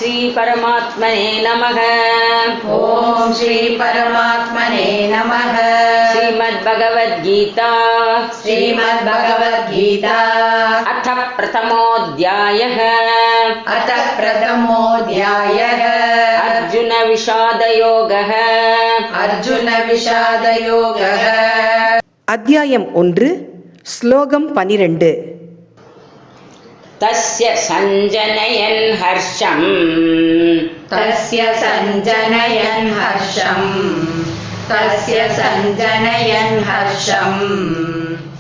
श्री परमात्मने नमः। ओम श्री परमात्मने नमः। श्रीमद्भगवद्गीता अथ प्रथमोऽध्यायः। अर्जुन विषादयोगः। அத்தியாயம் 1 ஸ்லோகம் 12. तस्य सञ्जनयन् हर्षम्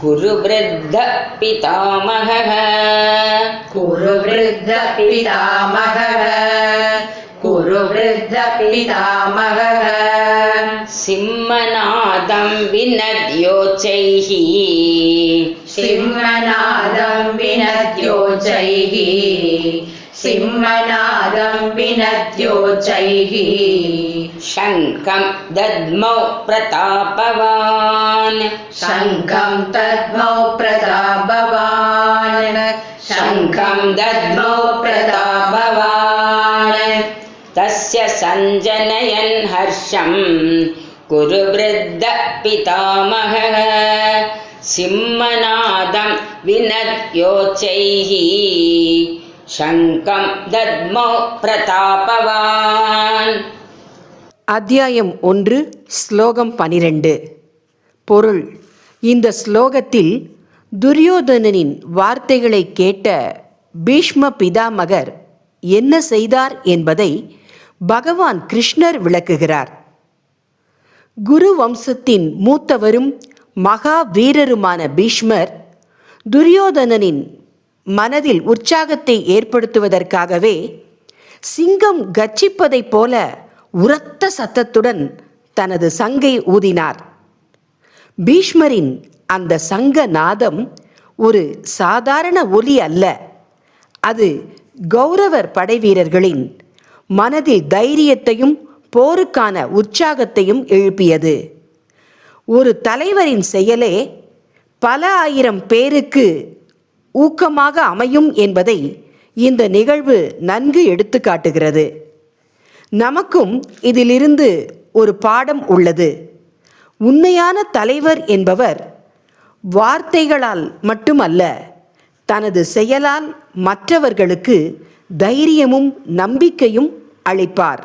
कुरु वृद्ध पितामहः सिंहनादं विनद्योच्चैः शङ्खं दद्मौ प्रतापवान् तस्य सञ्जनयन् हर्षं कुरु वृद्ध पितामहः सिंहनादं विनद्योच्चैः शङ्खं दद्मौ प्रतापवान्. அத்தியாயம் 1 ஸ்லோகம் 12. பொருள். இந்த ஸ்லோகத்தில் துரியோதனனின் வார்த்தைகளை கேட்ட பீஷ்ம பிதாமகர் என்ன செய்தார் என்பதை பகவான் கிருஷ்ணர் விளக்குகிறார். குரு வம்சத்தின் மூத்தவரும் மகா வீரருமான பீஷ்மர் துரியோதனனின் மனதில் உற்சாகத்தை ஏற்படுத்துவதற்காகவே சிங்கம் கர்ஜிப்பதைப் போல உரத்த சத்தத்துடன் தனது சங்கை ஊதினார். பீஷ்மரின் அந்த சங்க நாதம் ஒரு சாதாரண ஒலி அல்ல. அது கௌரவர் படைவீரர்களின் மனதில் தைரியத்தையும் போருக்கான உற்சாகத்தையும் எழுப்பியது. ஒரு தலைவரின் செயலே பல ஆயிரம் பேருக்கு ஊக்கமாக அமையும் என்பதை இந்த நிகழ்வு நன்கு எடுத்து காட்டுகிறது. நமக்கும் இதிலிருந்து ஒரு பாடம் உள்ளது. உண்மையான தலைவர் என்பவர் வார்த்தைகளால் மட்டுமல்ல, தனது செயலால் மற்றவர்களுக்கு தைரியமும் நம்பிக்கையும் அளிப்பார்.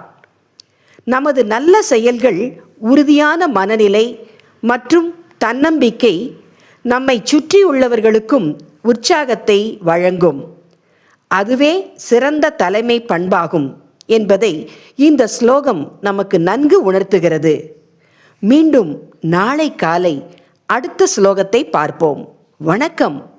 நமது நல்ல செயல்கள், உறுதியான மனநிலை மற்றும் தன்னம்பிக்கை நம்மை சுற்றியுள்ளவர்களுக்கும் உற்சாகத்தை வழங்கும். அதுவே சிறந்த தலைமை பண்பாகும் என்பதை இந்த ஸ்லோகம் நமக்கு நன்கு உணர்த்துகிறது. மீண்டும் நாளை காலை அடுத்த ஸ்லோகத்தை பார்ப்போம். வணக்கம்.